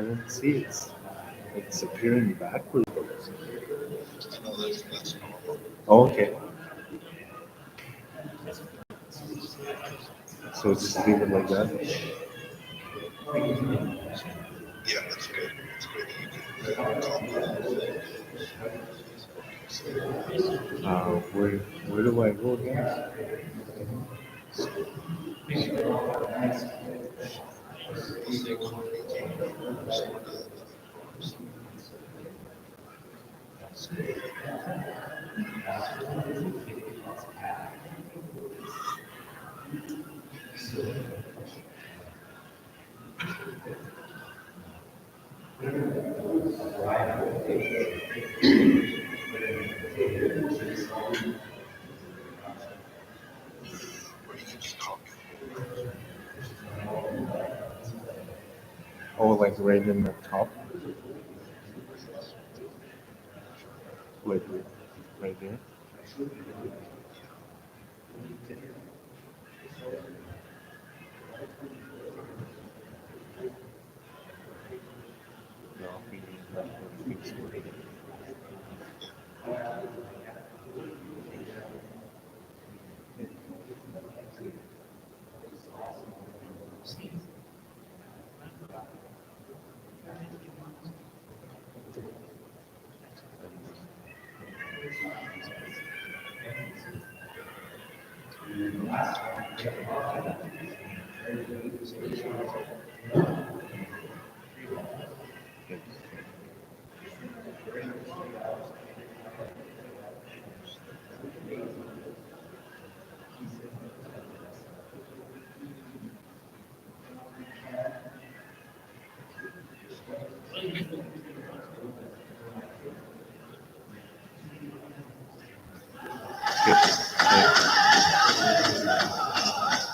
can't see it's appearing backwards. Oh, okay. So just leave it like that. Where do I go again? Oh, like right in the top, like right there. No,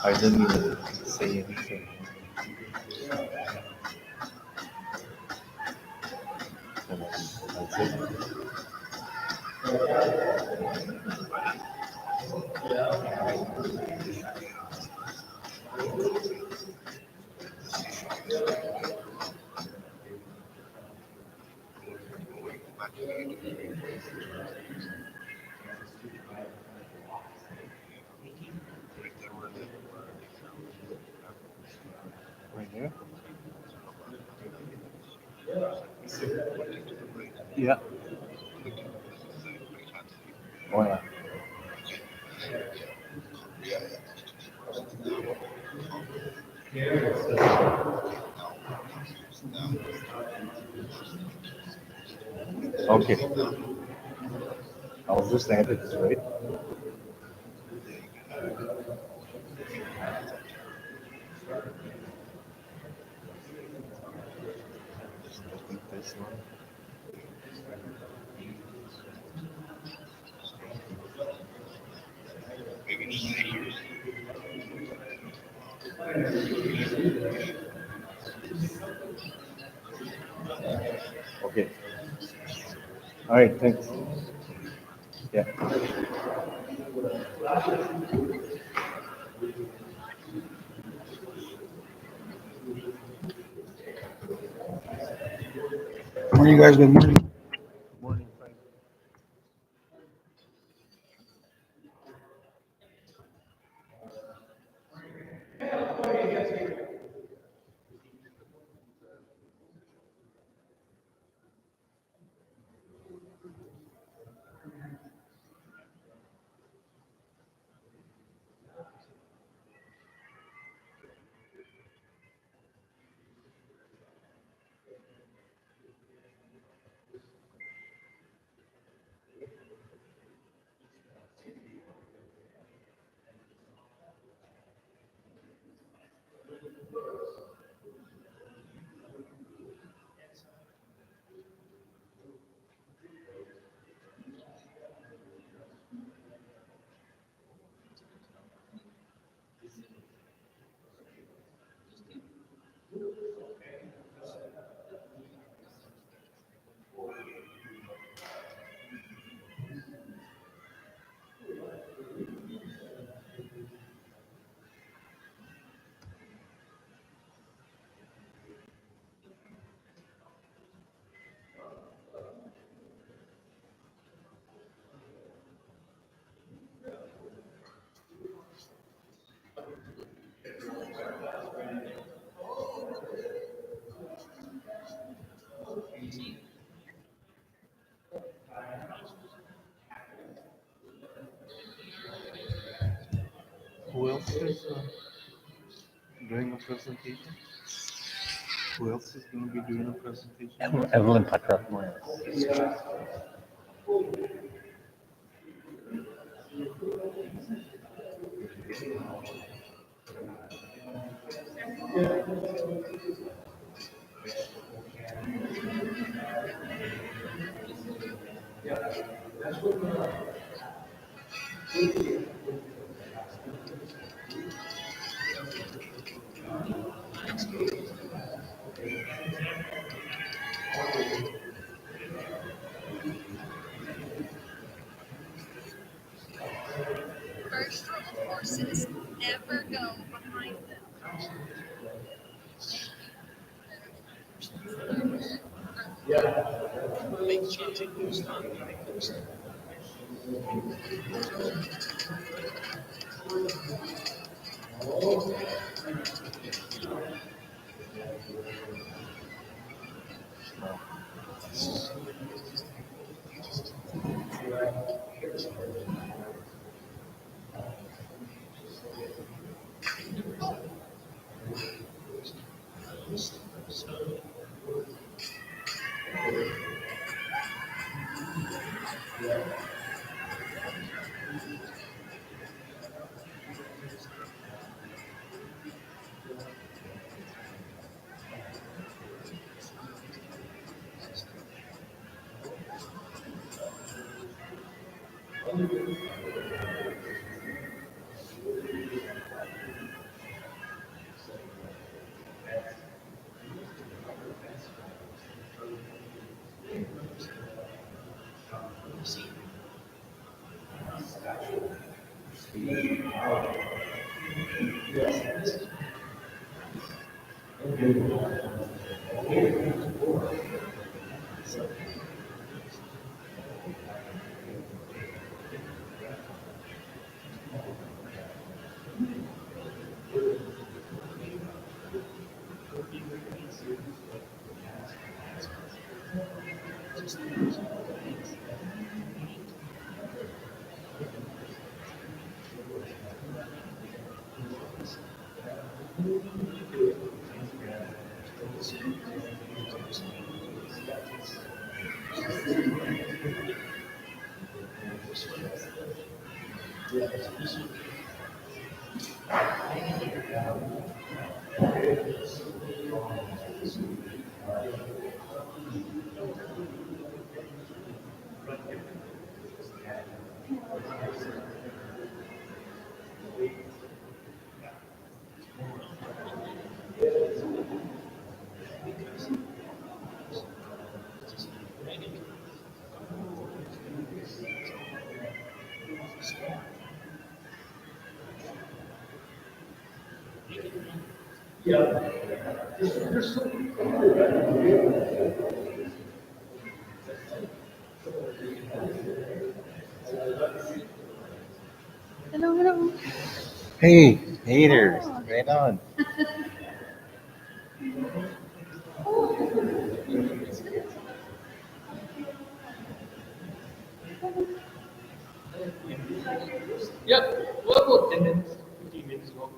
I didn't even say anything. And that's it. Right here? Yeah. Oh, yeah. Okay. I'll just add it, right? Delete this one. Okay. All right, thanks. Yeah. Morning, guys. Good morning. Morning, Frank. doing a presentation? Who else is going to be doing a presentation? Evelyn Pucker. First rule of horses, never go behind them. Hello, hello. Hey, haters, right on. Yep. What about 10 minutes? 15 minutes ago.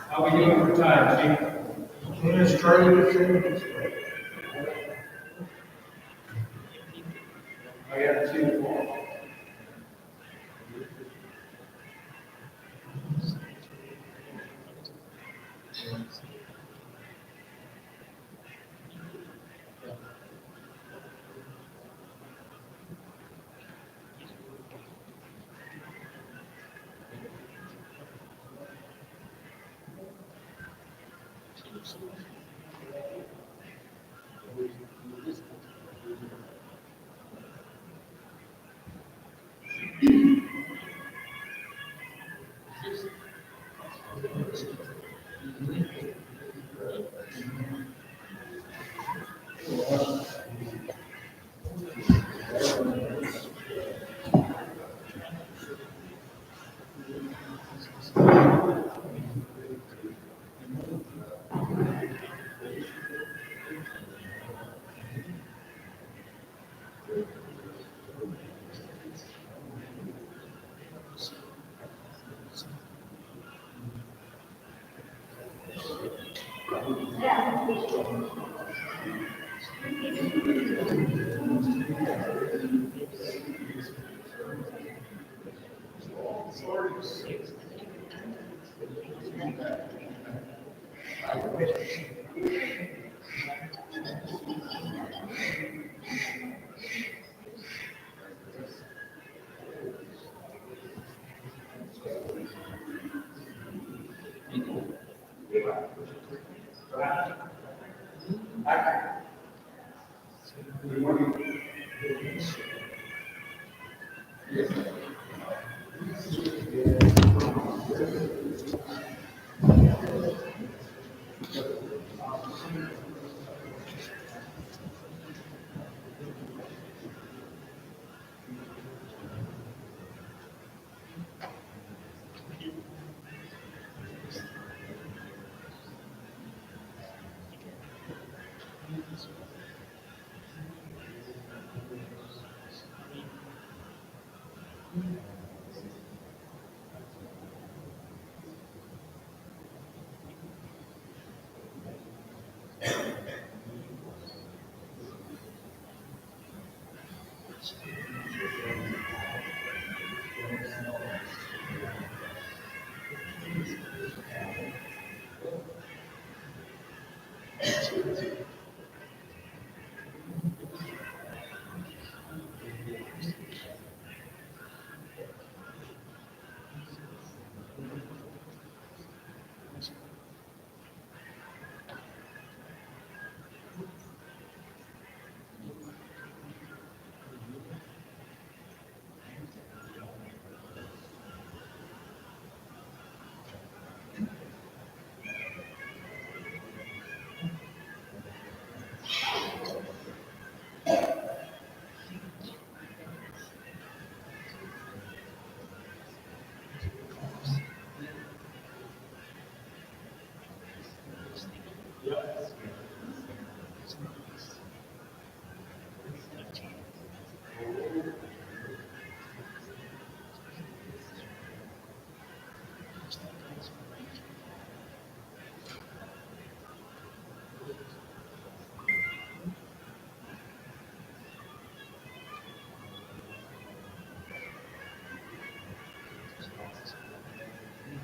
How we doing for time, Chief? Let's try to finish. I got 2 more.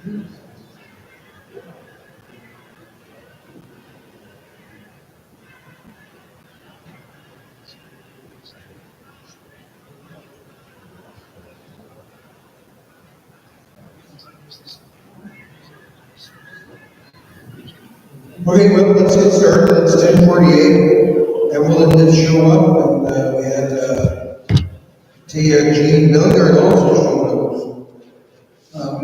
Okay, well, let's get started. It's 10:48. Evelyn did show up, and we had Tia Jean Miller also showed up.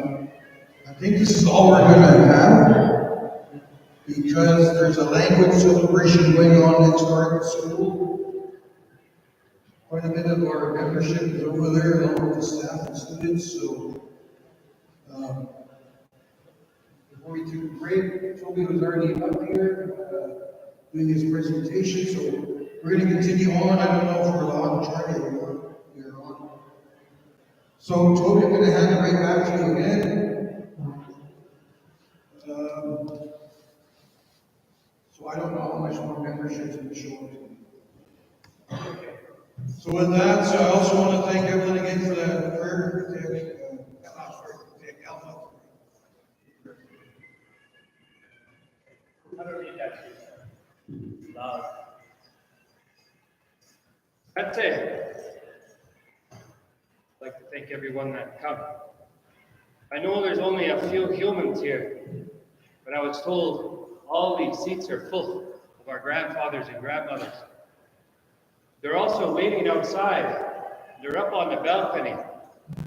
I think this is all we're gonna have because there's a language celebration going on next door at the school. Quite a bit of our membership is over there, along with the staff and students, so um, before we took a break, Toby was already up here doing his presentation, so we're going to continue on. I don't know if we're allowed to try we're on. So Toby, I'm going to hand it right back to you again. So I don't know how much more memberships will show up to me. So with that, so I also want to thank Evelyn again for that prayer. I don't need that. Loud. That's it. I'd like to thank everyone that come. I know there's only a few humans here, but I was told all these seats are full of our grandfathers and grandmothers. They're also waiting outside. They're up on the balcony.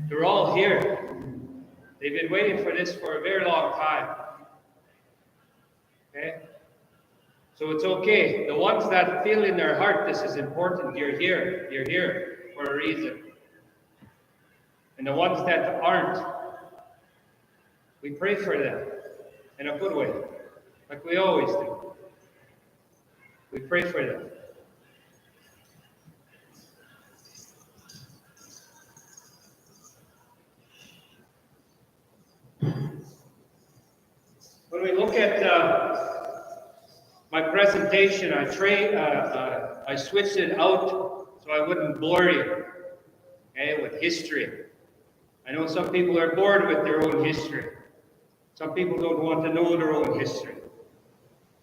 They're all here. They've been waiting for this for a very long time. Okay? So it's okay. The ones that feel in their heart this is important, you're here. You're here for a reason. And the ones that aren't, we pray for them in a good way, like we always do. We pray for them. When we look at my presentation, I switched it out so I wouldn't bore you, okay, with history. I know some people are bored with their own history. Some people don't want to know their own history.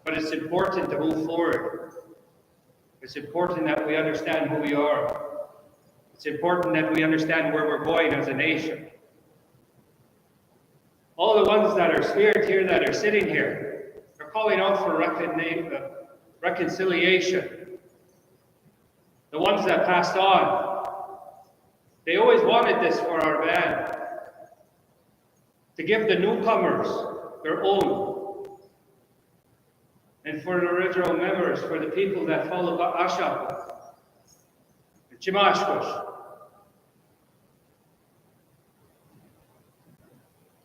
But it's important to move forward. It's important that we understand who we are. It's important that we understand where we're going as a nation. All the ones that are scared here, that are sitting here, are calling out for reconciliation. The ones that passed on, they always wanted this for our band. To give the newcomers their own. And for the original members, for the people that followed Ashap, the Chimashkush.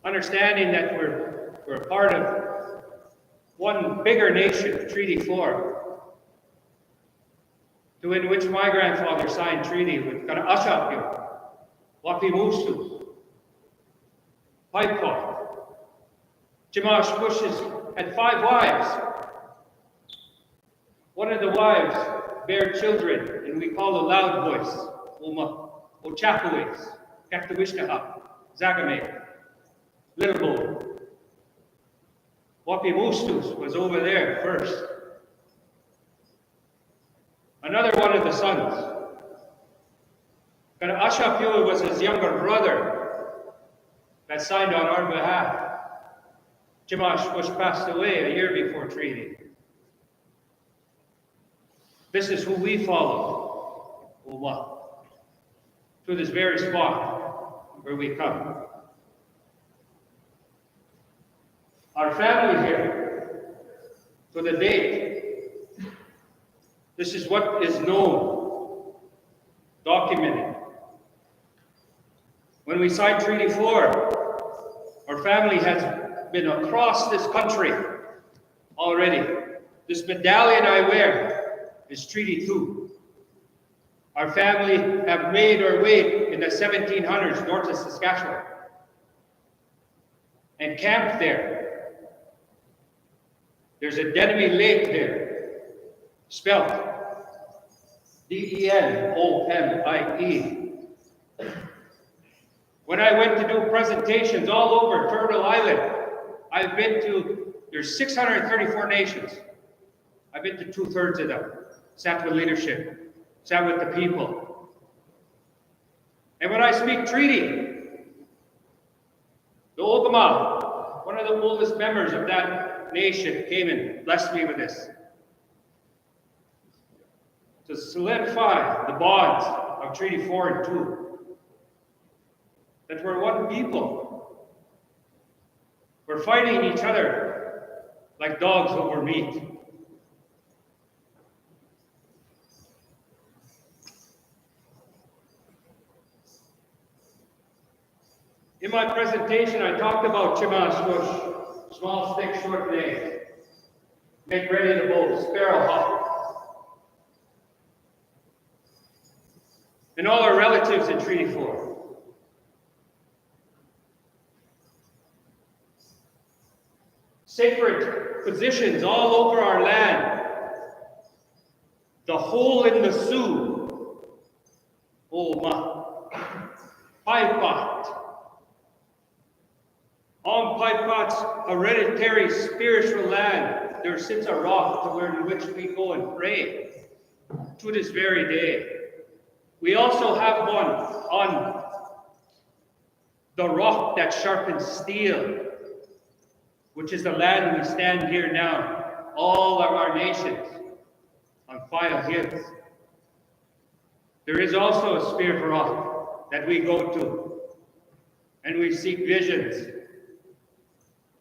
Understanding that we're a part of one bigger nation, Treaty 4, in which my grandfather signed treaty with Ashap, Wapimusu, Paikot. Chimashkush had 5 wives. One of the wives bare children, and we call the loud voice, Ochapues, Kaktawishnahap, Zagame, Little Boy. Wapimustus was over there first. Another one of the sons. Ashapio was his younger brother that signed on our behalf. Chimashkush passed away a year before treaty. This is who we follow, to this very spot where we come. Our family here, to the date, this is what is known, documented. When we signed Treaty 4, our family has been across this country already. This medallion I wear is Treaty 2. Our family have made our way in the 1700s north of Saskatchewan and camped there. There's a Desnomie lake there, spelled Denomie. When when I went to do presentations all over Turtle Island, there's 634 nations. I've been to 2/3 of them. Sat with leadership, sat with the people. And when I speak treaty, the Ogama, one of the oldest members of that nation, came and blessed me with this. To solidify the bonds of Treaty 4 and 2, that we're one people. We're fighting each other like dogs over meat. In my presentation, I talked about Chima Swoosh, small stick, short leg, make ready to bowl, sparrow hawk, and all our relatives in Treaty 4. Sacred positions all over our land. The hole in the Sioux, Oma, Paipot. On Paipot's hereditary spiritual land, there sits a rock in which we go and pray to this very day. We also have one on the rock that sharpens steel, which is the land we stand here now, all of our nations, on File Hills. There is also a spirit rock that we go to, and we seek visions.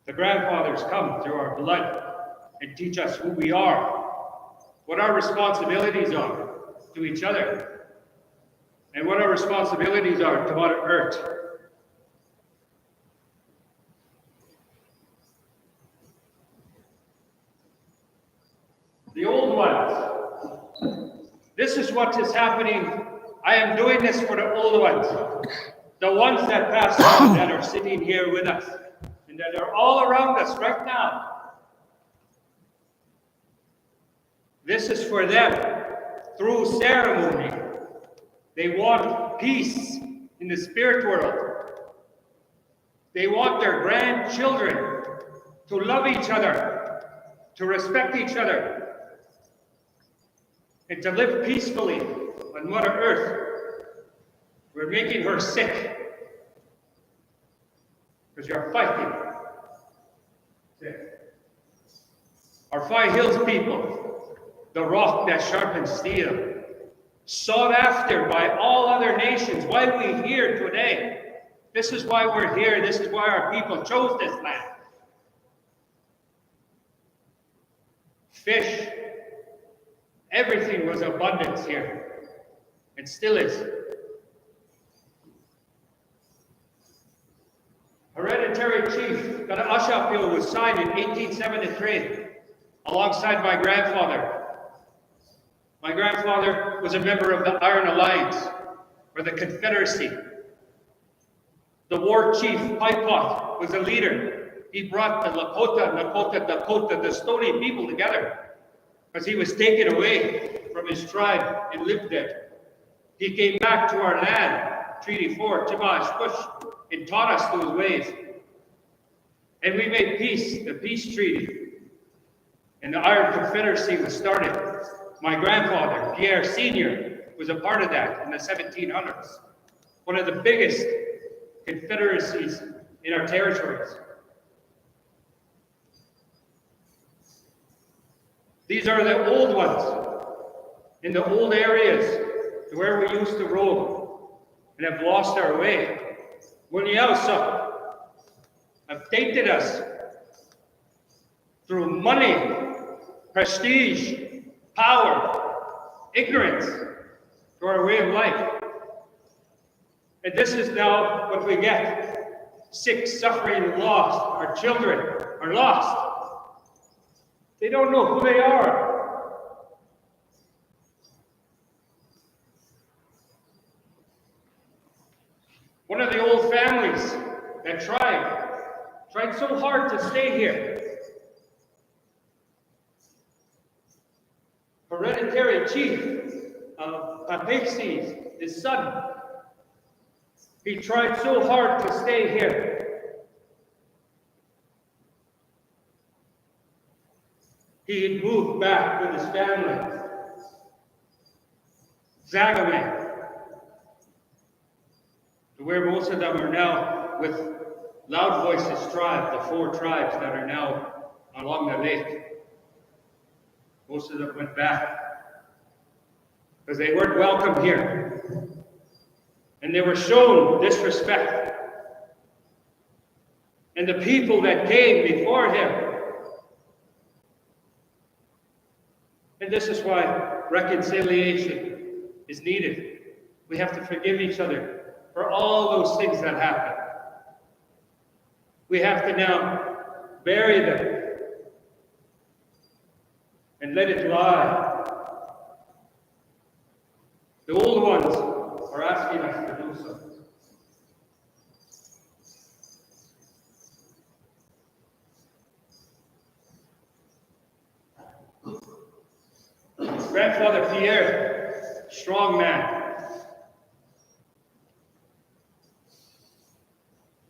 The grandfathers come through our blood and teach us who we are, what our responsibilities are to each other, and what our responsibilities are to Mother Earth. The old ones. This is what is happening. I am doing this for the old ones, the ones that passed on, that are sitting here with us, and that are all around us right now. This is for them. Through ceremony, they want peace in the spirit world. They want their grandchildren to love each other, to respect each other, and to live peacefully on Mother Earth. We're making her sick because you're fighting. Our Five Hills people, the rock that sharpens steel, sought after by all other nations. Why are we here today? This is why we're here. This is why our people chose this land. Fish, everything was abundance here, and still is. Hereditary chief Kadashapil was signed in 1873 alongside my grandfather. My grandfather was a member of the Iron Alliance, or the Confederacy. The war chief, Paipot, was a leader. He brought the Dakota, the Stoney people together, because he was taken away from his tribe and lived there. He came back to our land, Treaty 4, Timash Push, and taught us those ways. And we made peace, the peace treaty. And the Iron Confederacy was started. My grandfather, Pierre Sr., was a part of that in the 1700s. One of the biggest confederacies in our territories. These are the old ones in the old areas where we used to roam and have lost our way. Munyausa have tainted us through money, prestige, power, ignorance to our way of life. And this is now what we get. Sick, suffering, lost. Our children are lost. They don't know who they are. One of the old families that tried so hard to stay here. Hereditary chief of Papexes, his son, He tried so hard to stay here. He had moved back with his family. Desnomie, to where most of them are now with Loud Voices tribe, the 4 tribes that are now along the lake. Most of them went back because they weren't welcome here. And they were shown disrespect. And the people that came before him. And this is why reconciliation is needed. We have to forgive each other for all those things that happened. We have to now bury them and let it lie. The old ones are asking us to do so. Grandfather Pierre, strong man.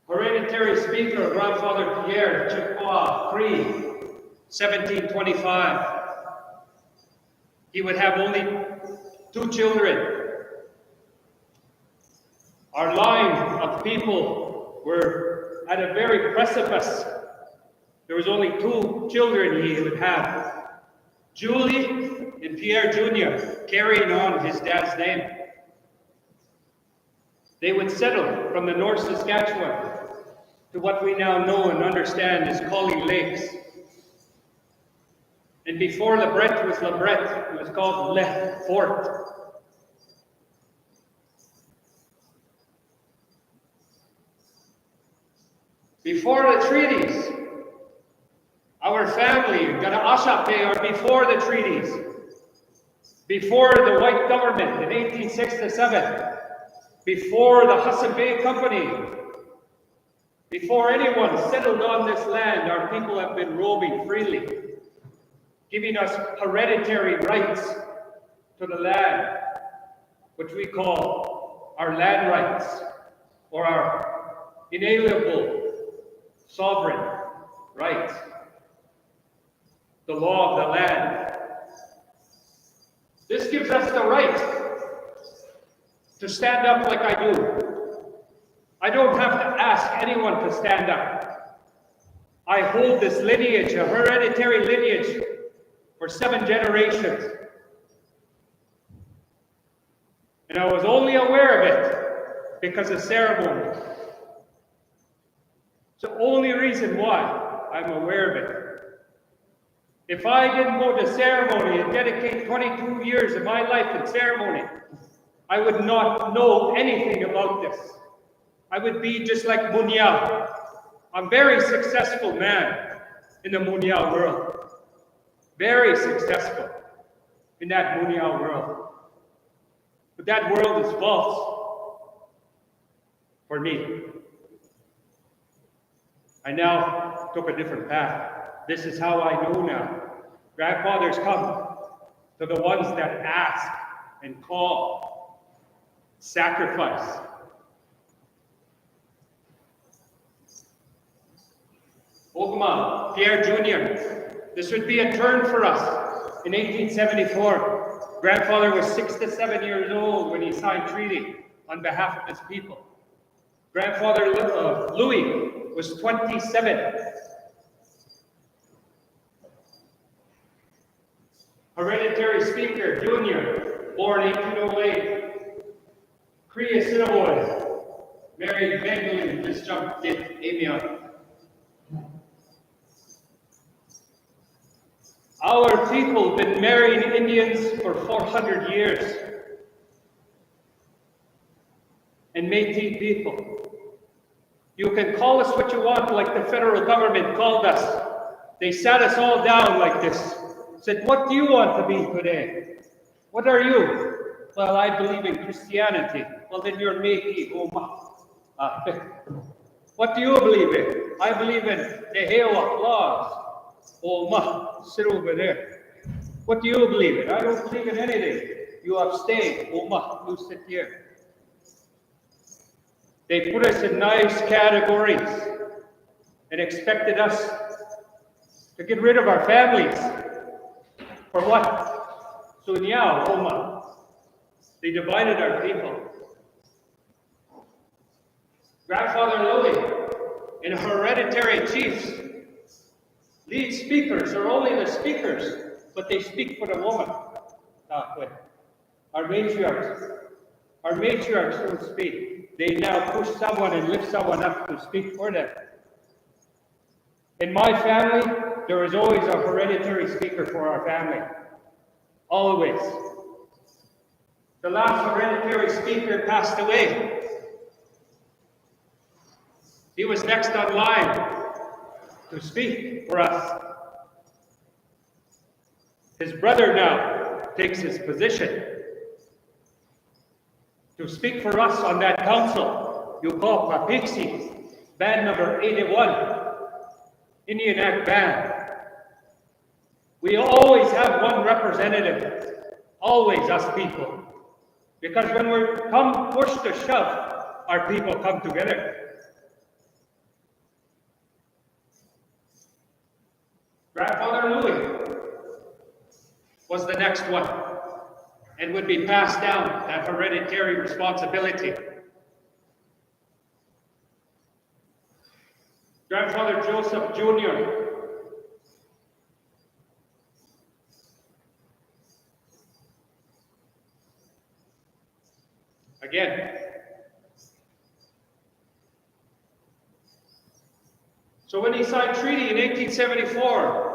Hereditary Speaker, Grandfather Pierre, Chippewa, Cree, 1725. He would have only 2 children. Our line of people were at a very precipice. There was only 2 children he would have. Julie and Pierre Jr., carrying on his dad's name. They would settle from the North Saskatchewan to what we now know and understand as Collie Lakes. And before LeBret was LeBret, it was called Le Fort. Before the treaties, our family, Ganaashape, are before the treaties. Before the white government in 1867. Before the Hudson Bay Company. Before anyone settled on this land, our people have been roaming freely, giving us hereditary rights to the land, which we call our land rights, or our inalienable sovereign rights. The law of the land. This gives us the right to stand up like I do. I don't have to ask anyone to stand up. I hold this lineage, a hereditary lineage, for 7 generations. And I was only aware of it because of ceremony. It's the only reason why I'm aware of it. If I didn't go to ceremony and dedicate 22 years of my life in ceremony, I would not know anything about this. I would be just like Munyao. I'm a very successful man in the Munyao world. Very successful in that Munyao world. But that world is false for me. I now took a different path. This is how I know now. Grandfathers come to the ones that ask and call, sacrifice. Ogma, Pierre Jr., this would be a turn for us in 1874. Grandfather was 6 to 7 years old when he signed treaty on behalf of his people. Grandfather Louis was 27. Hereditary Speaker, Jr., born 1808. Cree Assiniboine, married Bengali, disjunct Amion. Our people have been marrying Indians for 400 years. And Métis people. You can call us what you want, like the federal government called us. They sat us all down like this. Said, what do you want to be today? What are you? Well, I believe in Christianity. Well, then you're Métis. What do you believe in? I believe in the Hewa laws. Sit over there. What do you believe in? I don't believe in anything. You abstain. You sit here. They put us in nice categories and expected us to get rid of our families. For what? Sunyao, Oma. They divided our people. Grandfather Louis and hereditary chiefs, lead speakers are only the speakers, but they speak for the woman. Our matriarchs don't speak. They now push someone and lift someone up to speak for them. In my family, there is always a hereditary speaker for our family. Always. The last hereditary speaker passed away. He was next on line to speak for us. His brother now takes his position to speak for us on that council. You call Papixi, band number 81, Indian Act band. We always have one representative, always us people. Because when we come push to shove, our people come together. Grandfather Louis was the next one and would be passed down that hereditary responsibility. Grandfather Joseph Jr. Again. So when he signed treaty in 1874,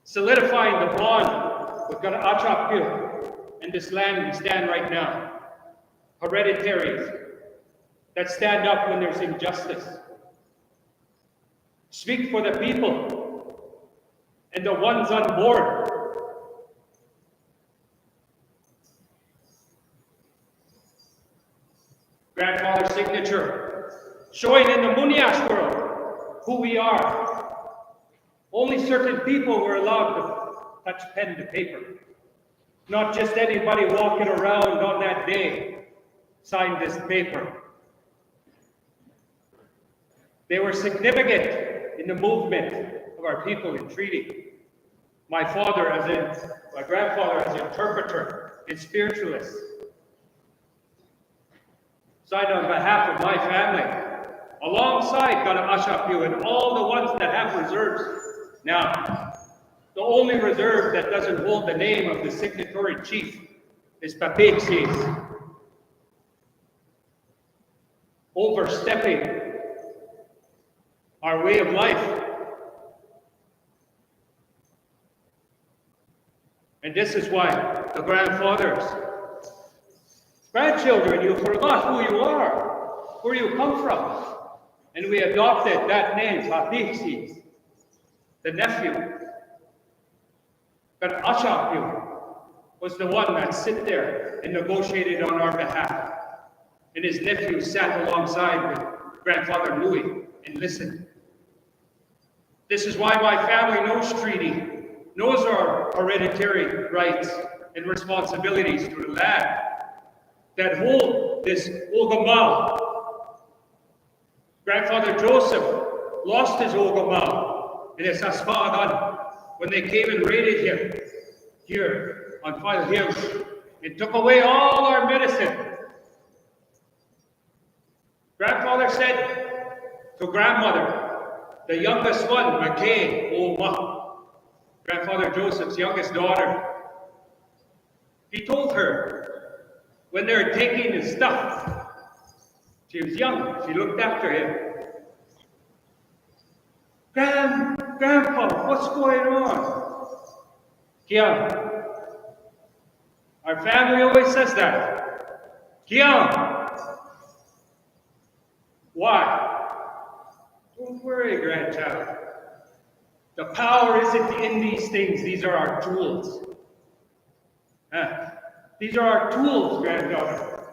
solidifying the bond with Achapyu and this land we stand right now, hereditaries that stand up when there's injustice, speak for the people and the ones on board. Grandfather's signature, showing in the Muniash world who we are. Only certain people were allowed to touch pen to paper. Not just anybody walking around on that day signed this paper. They were significant in the movement of our people in treaty. My grandfather as interpreter and spiritualist. Signed on behalf of my family, alongside Ashapyu and all the ones that have reserves. Now, the only reserve that doesn't hold the name of the signatory chief is Papixi's. Overstepping our way of life. And this is why the grandfathers, grandchildren, you forgot who you are, where you come from. And we adopted that name, Papixi, the nephew. But Achapyu was the one that sit there and negotiated on our behalf. And his nephew sat alongside with Grandfather Louis and listened. This is why my family knows treaty, knows our hereditary rights and responsibilities to the land that hold this Ogama. Grandfather Joseph lost his Ogama in his Aspagan when they came and raided him here on File Hills. It took away all our medicine. Grandfather said to grandmother, the youngest one, McKay, Oma, Grandfather Joseph's youngest daughter, he told her when they were taking his stuff, she was young, she looked after him. Grandpa, what's going on? Kiang. Our family always says that. Kiang. Why? Don't worry, grandchild. The power isn't in these things. These are our tools. These are our tools, granddaughter.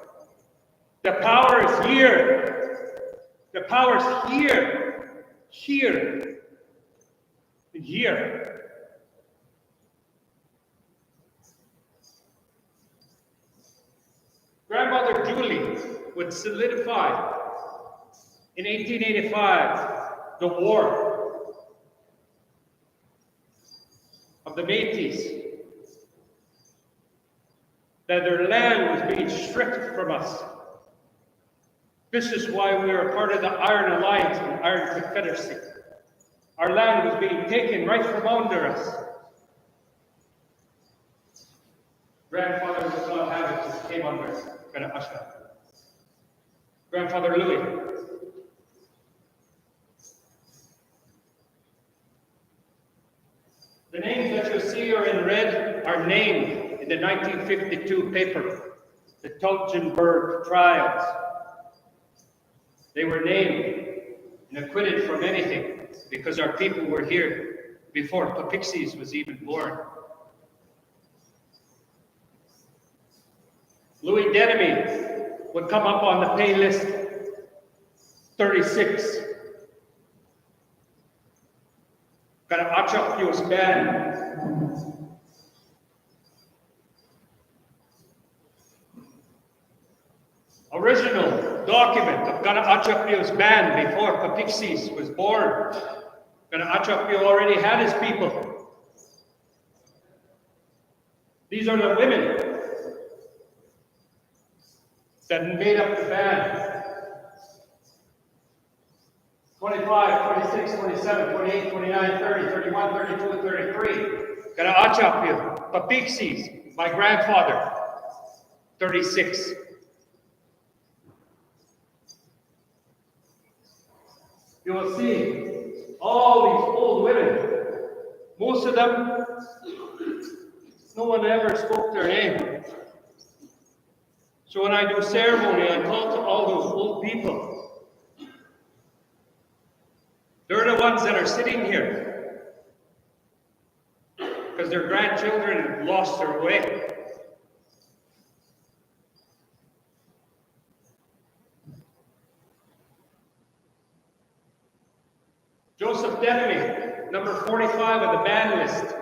The power is here. The power is here. Here. And here. Grandmother Julie would solidify. In 1885, the war of the Métis, that their land was being stripped from us. This is why we are part of the Iron Alliance and Iron Confederacy. Our land was being taken right from under us. Grandfather would not have it, just came under us. Grandfather Louis. The names that you see are in red are named in the 1952 paper, the Tulgenberg trials. They were named and acquitted from anything because our people were here before Papixies was even born. Louis Desnomie would come up on the pay list 36. Got an Achapios band. Original document of Gana Achapios band before Papixies was born. Gana Achapio already had his people. These are the women that made up the band. 25, 26, 27, 28, 29, 30, 31, 32, and 33. Gana Achapio, Papixies, my grandfather, 36. You will see all these old women. Most of them, no one ever spoke their name. So when I do ceremony, I talk to all those old people. They're the ones that are sitting here because their grandchildren have lost their way. Joseph Desnomie, number 45 of the band list.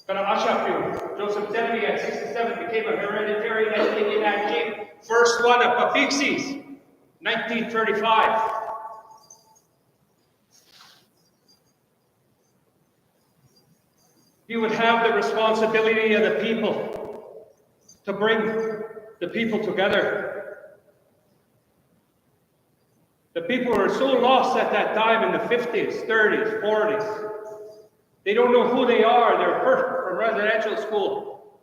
Joseph Desnomie at 67 became a hereditary Indian chief. First one of Papixies, 1935. He would have the responsibility of the people to bring the people together. The people were so lost at that time in the 50s, 30s, 40s. They don't know who they are. They're hurt from residential school.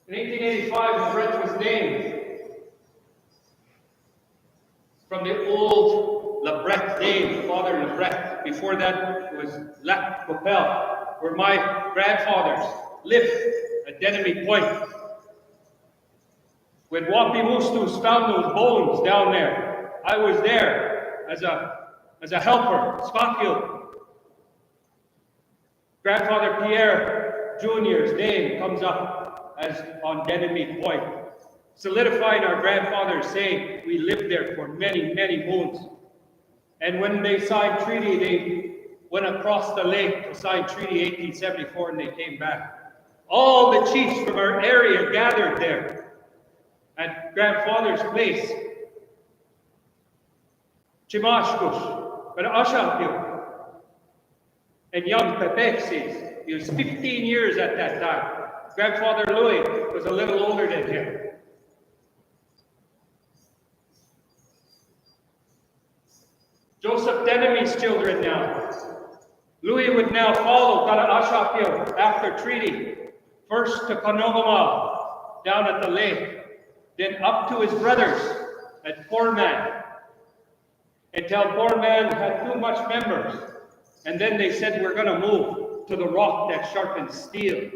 In 1885, the bridge was named from the old Lebret name, Father Lebret. Before that, it was Lac Coppel, where my grandfathers lived at Desnomie Point. When Wapi Mustus found those bones down there, I was there as a helper, Spakio. Grandfather Pierre Jr.'s name comes up as on Desnomie Point, solidifying our grandfathers saying we lived there for many, many moons. And when they signed treaty, they went across the lake to sign treaty 1874 and they came back. All the chiefs from our area gathered there at grandfather's place. Chimashkush, Ashapio, and young Pepexis. He was 15 years at that time. Grandfather Louis was a little older than him. Joseph Desnomie's children now. Louis would now follow Ashapio after treaty. First to Kanogama, down at the lake. Then up to his brothers at Poorman, until Poorman had too much members. And then they said, we're going to move to the rock that sharpens steel.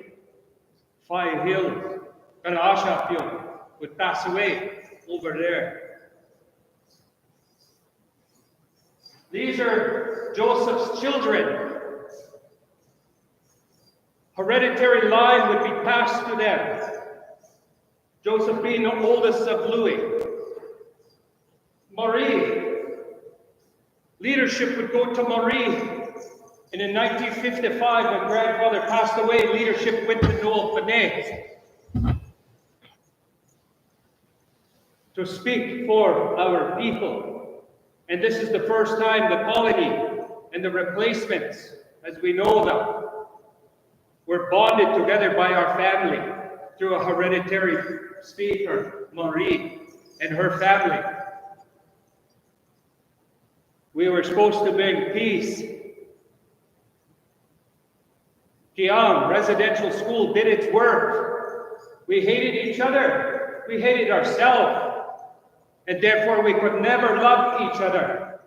5 hills. Ashapio would pass away over there. These are Joseph's children. Hereditary line would be passed to them. Joseph being the oldest of Louis. Marie. Leadership would go to Marie. And in 1955, when grandfather passed away, leadership went to Noel Panay. to speak for our people. And this is the first time the colony and the replacements, as we know them, were bonded together by our family through a hereditary speaker, Marie, and her family. We were supposed to bring peace. Kiang Residential School did its work. We hated each other. We hated ourselves. And therefore we could never love each other.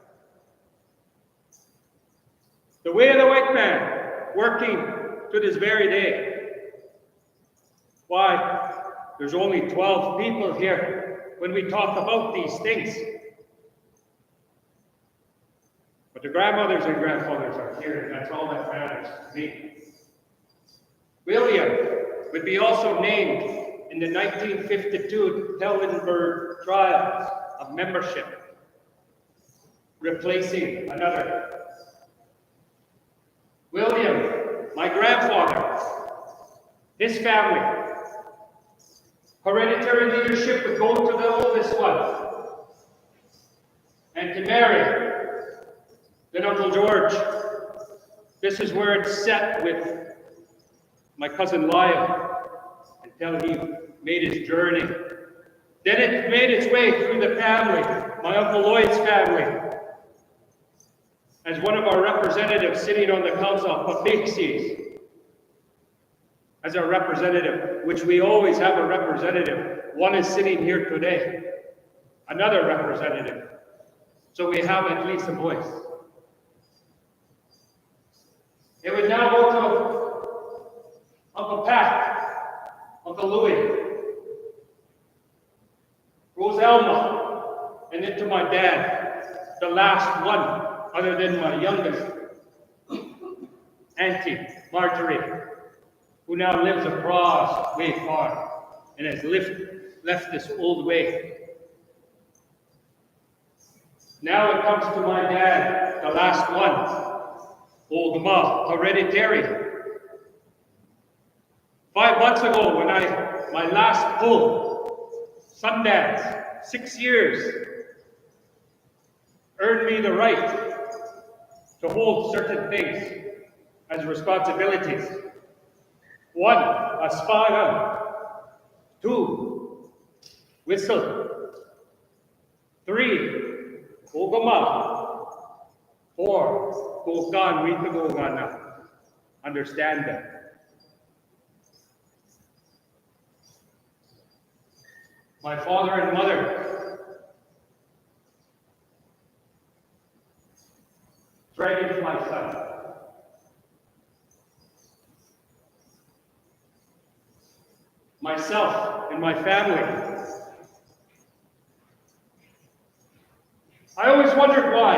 The way of the white man, working to this very day. Why? There's only 12 people here when we talk about these things. But the grandmothers and grandfathers are here, and that's all that matters to me. William would be also named in the 1952 Tellenberg trials of membership, replacing another. William, my grandfather, his family, hereditary leadership would go to the oldest one, and to Mary, then Uncle George. This is where it's set with my cousin Lyle until he made his journey. Then it made its way through the family, my Uncle Lloyd's family, as one of our representatives sitting on the Council of Pixies, as our representative, which we always have a representative. One is sitting here today, another representative. So we have at least a voice. It would now go to Uncle Pat, Uncle Louie, Roselma, and then to my dad, the last one, other than my youngest, Auntie Marjorie, who now lives across way far and has left this old way. Now it comes to my dad, the last one, Old Ma, hereditary. 5 months ago, when my last pull, Sundance, 6 years, earned me the right to hold certain things as responsibilities. 1, a spada. 2, whistle. 3, Ogama. 4, Gogan, Rita Gogana. Understand them. My father and mother, Dragonfly son. Myself and my family. I always wondered why,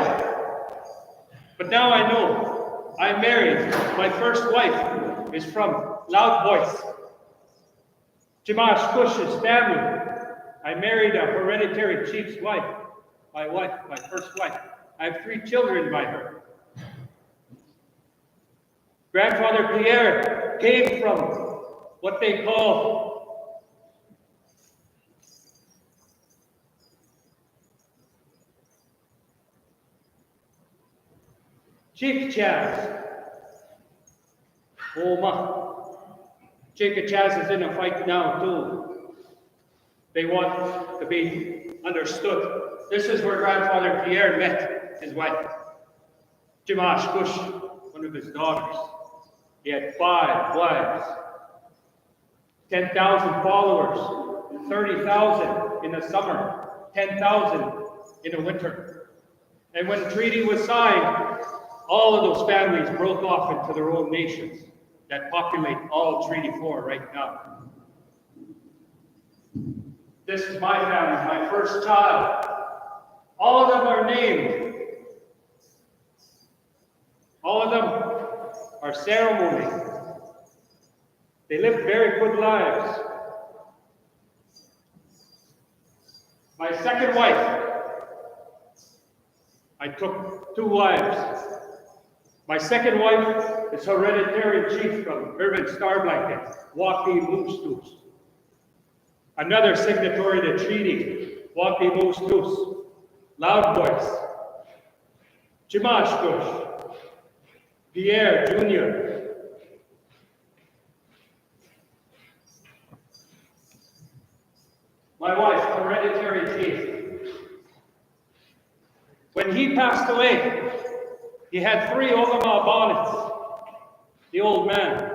but now I know. I'm married. My first wife is from Loud Voice. Jimash Cush's family. I married a hereditary chief's wife. My first wife. I have 3 children by her. Grandfather Pierre came from what they call Chief Chaz. Chief Chaz is in a fight now too. They want to be understood. This is where Grandfather Pierre met his wife, Jimash Kush, one of his daughters. He had 5 wives, 10,000 followers, 30,000 in the summer, 10,000 in the winter. And when the treaty was signed, all of those families broke off into their own nations that populate all Treaty 4 right now. This is my family, my first child. All of them are named. All of them are ceremony. They lived very good lives. My second wife, I took 2 wives. My second wife is hereditary chief from Irvin Starblanket, Joaquin Moostoops. Another signatory to the treaty, Wapi Moose Goose, Loud Voice, Jimash Gush, Pierre Jr., my wife, hereditary chief. When he passed away, he had 3 Ogama bonnets, the old man.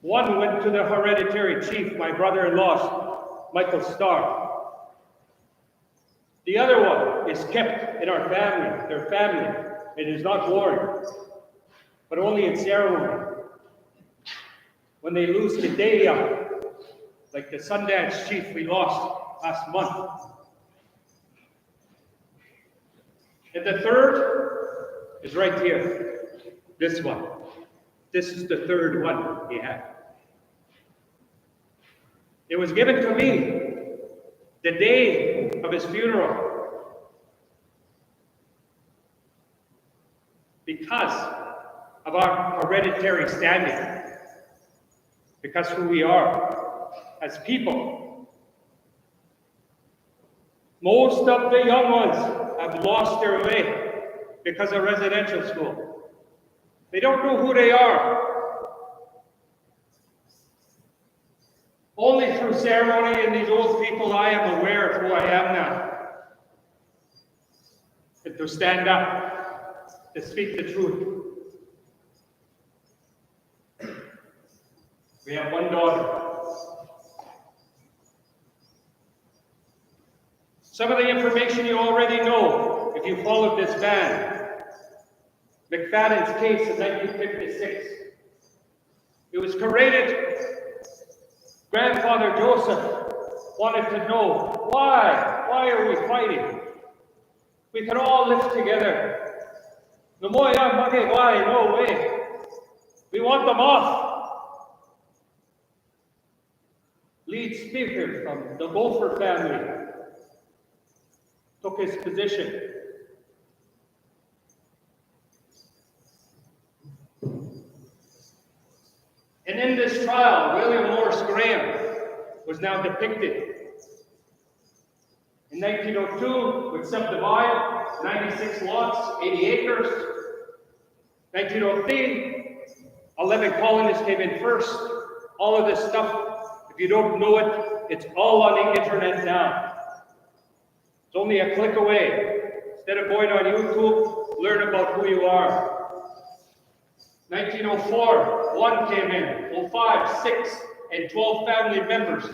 One went to the hereditary chief, my brother-in-law, Michael Starr. The other one is kept in our family, their family. It is not worn, but only in ceremony. When they lose the Deya, like the Sundance chief we lost last month. And the third is right here, this one. This is the third one he had. It was given to me the day of his funeral because of our hereditary standing, because who we are as people. Most of the young ones have lost their way because of residential school. They don't know who they are. Only through ceremony and these old people I am aware of who I am now. And to stand up, to speak the truth. We have one daughter. Some of the information you already know if you followed this man. McFadden's case in 1956. It was created. Grandfather Joseph wanted to know why are we fighting? We can all live together. No way. We want them off. Lead speaker from the Gopher family took his position. And in this trial, William Morris Graham was now depicted. In 1902, would subdivide 96 lots, 80 acres. 1903, 11 colonists came in first. All of this stuff, if you don't know it, it's all on the internet now. It's only a click away. Instead of going on YouTube, learn about who you are. 1904, 1 came in, 05, 6, and 12 family members.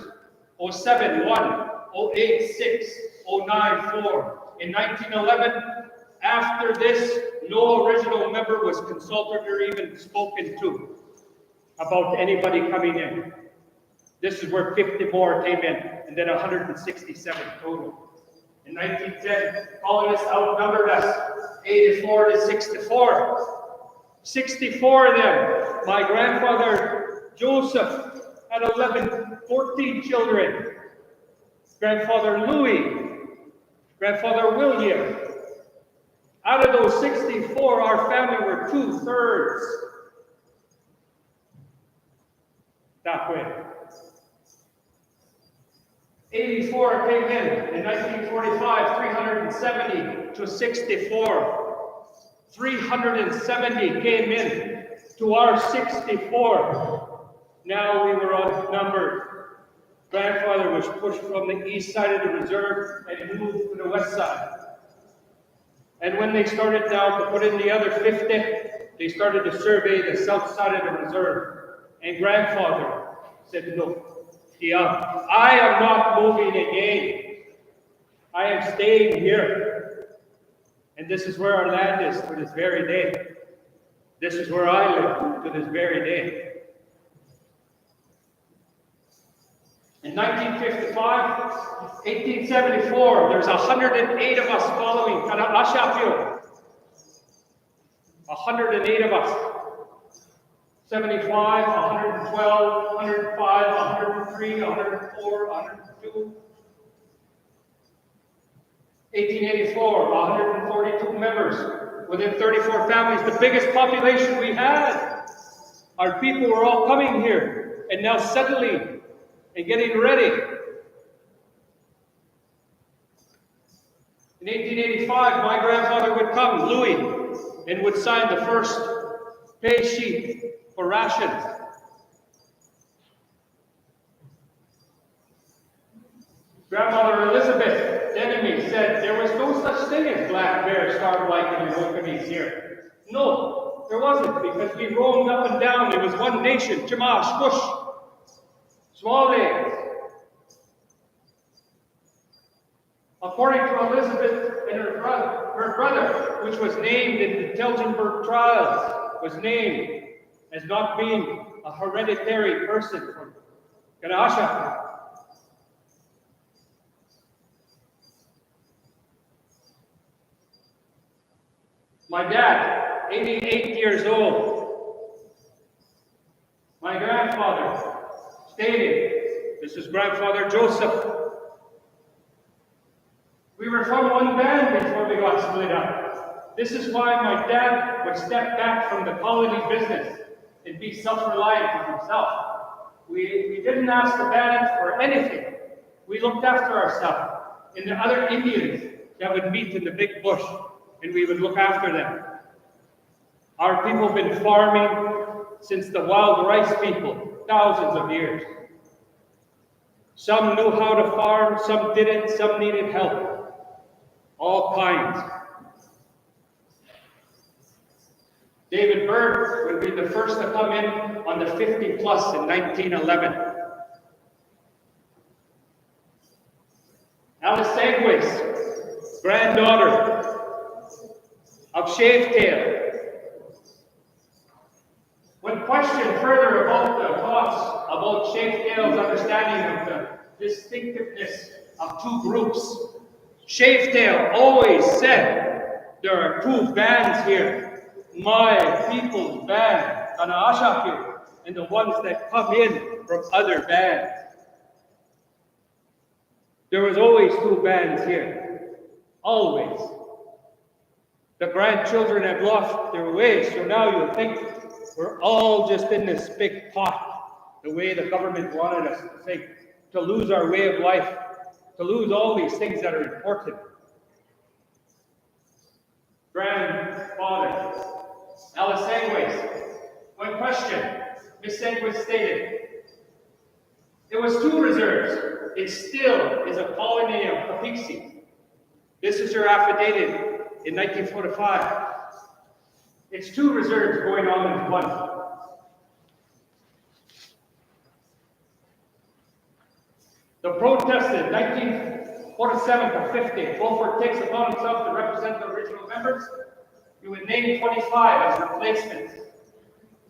07, 1, 08, 6, 09, 4. In 1911, after this, no original member was consulted or even spoken to about anybody coming in. This is where 50 more came in, and then 167 total. In 1910, colonists outnumbered us, 84 to 64. 64 of them. My grandfather Joseph had 14 children. Grandfather Louis, grandfather William. Out of those 64, our family were 2/3. That way. 84 came in 1945, 370 to 64. 370 came in to our 64. Now we were outnumbered. Grandfather was pushed from the east side of the reserve and moved to the west side. And when they started now to put in the other 50, they started to survey the south side of the reserve. And grandfather said, "Look, yeah, I am not moving again. I am staying here. And this is where our land is to this very day. This is where I live to this very day." In 1955, 1874, there's 108 of us following Ashapio. 108 of us. 75, 112, 105, 103, 104, 102. 1884, 142 members within 34 families, the biggest population we had. Our people were all coming here and now settling and getting ready In 1885, my grandfather would come, Louis, and would sign the first pay sheet for rations. Grandmother Elizabeth Desnomie said there was no such thing as black bear, starved lichen, and okamies here. No, there wasn't, because we roamed up and down. It was one nation, Chamash, Kush, Swale. According to Elizabeth and her brother, which was named in the Telgenberg trials, was named as not being a hereditary person from Ganasha. My dad, 88 years old. My grandfather stated, this is grandfather Joseph. We were from one band before we got split up. This is why my dad would step back from the colony business and be self-reliant on himself. We didn't ask the band for anything. We looked after ourselves. And the other Indians that would meet in the big bush, and we would look after them. Our people have been farming since the wild rice people, thousands of years. Some knew how to farm, some didn't, some needed help. All kinds. David Byrd would be the first to come in on the 50 plus in 1911. Alice Segway's granddaughter of Shavetail. When questioned further about the thoughts about Shavetail's understanding of the distinctiveness of two groups, Shavetail always said, there are two bands here, my people's band, Kanaashaki, and the ones that come in from other bands. There was always two bands here, always. The grandchildren have lost their way, so now you think we're all just in this big pot, the way the government wanted us to think, to lose our way of life, to lose all these things that are important. Grandfather, Alice Segways, when questioned, Miss Segways stated, it was two reserves. It still is a colony of Kapiksi. This is her affidavit in 1945. It's two reserves going on in one. The protest in 1947 to 50, Beaufort takes upon himself to represent the original members. He would name 25 as replacements.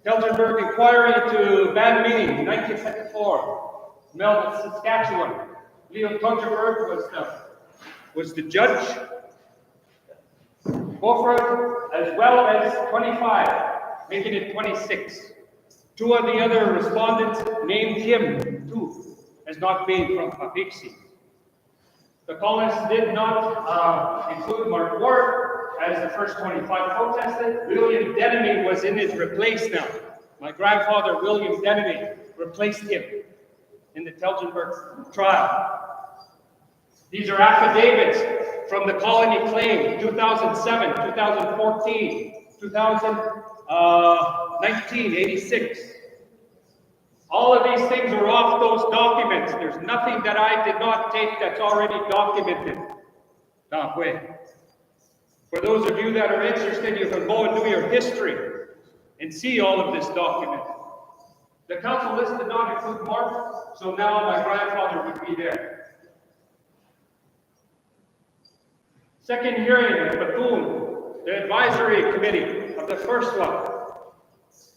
Telgenberg inquiry to band meeting in 1954. Melbourne, Saskatchewan. Leo Telgenberg was the judge. Beaufort, as well as 25, making it 26. Two of the other respondents named him, too, as not being from Kapiksi. The colonists did not include Mark Ward as the first 25 protested. William Desnomie was in his replace now. My grandfather, William Desnomie, replaced him in the Telgenberg trial. These are affidavits from the colony claim, 2007, 2014, 2019, 86. All of these things are off those documents. There's nothing that I did not take that's already documented that way. For those of you that are interested, you can go and do your history and see all of this document. The council list did not include Mark, so now my grandfather would be there. Second hearing at Bethune, the advisory committee of the first one,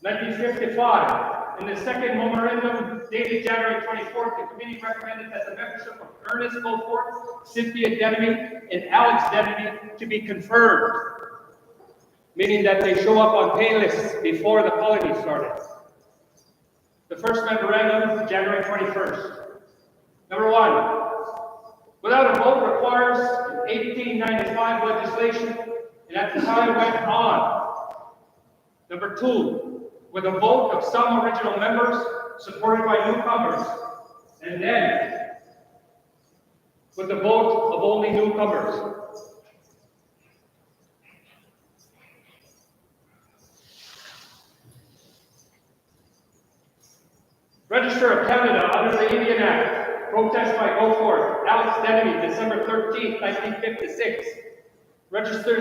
1955. In the second memorandum dated January 24th, the committee recommended that the membership of Ernest Beaufort, Cynthia Desnomie, and Alex Desnomie to be confirmed, meaning that they show up on pay lists before the colony started. The first memorandum, January 21st. Number one, without a vote requires 1895 legislation, and at the time went on. Number two, with a vote of some original members, supported by newcomers, and then with the vote of only newcomers. Register of Canada under the Indian Act. Protest by Go Forth. Alex Desnomie, December 13th, 1956. Register